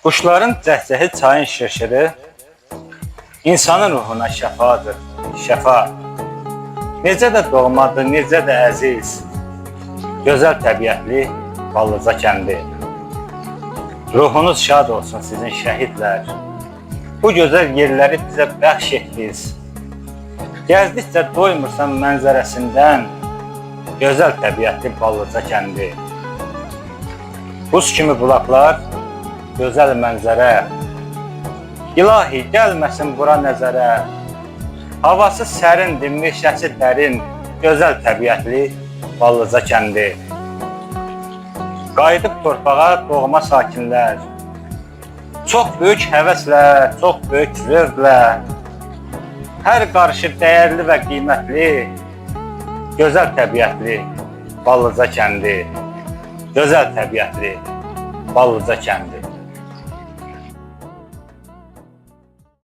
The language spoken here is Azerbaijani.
Quşların cəhcəhi, çayın şırşırı insanın ruhuna şəfadır, şəfa. Necə də doğmadır, necə də əziz, gözəl təbiətli Ballıca kəndi. Ruhunuz şad olsun sizin şəhidlər. Bu gözəl yerləri bizə bəxş etdiniz. Gəzdikcə doymursan mənzərəsindən, gözəl təbiətli Ballıca kəndi. Buz kimi bulaqlar, gözəl mənzərə. İlahi gəlməsin bura nəzərə. Havası sərindir, meşəsi dərin, gözəl təbiətli Ballıca kəndi. Qayıdıb torpağa doğma sakinlər. Çox böyük həvəslə, çox böyük zövqlə, hər qarışı dəyərli və qiymətli, gözəl təbiətli Ballıca kəndi. Gözəl təbiətli Ballıca kəndi.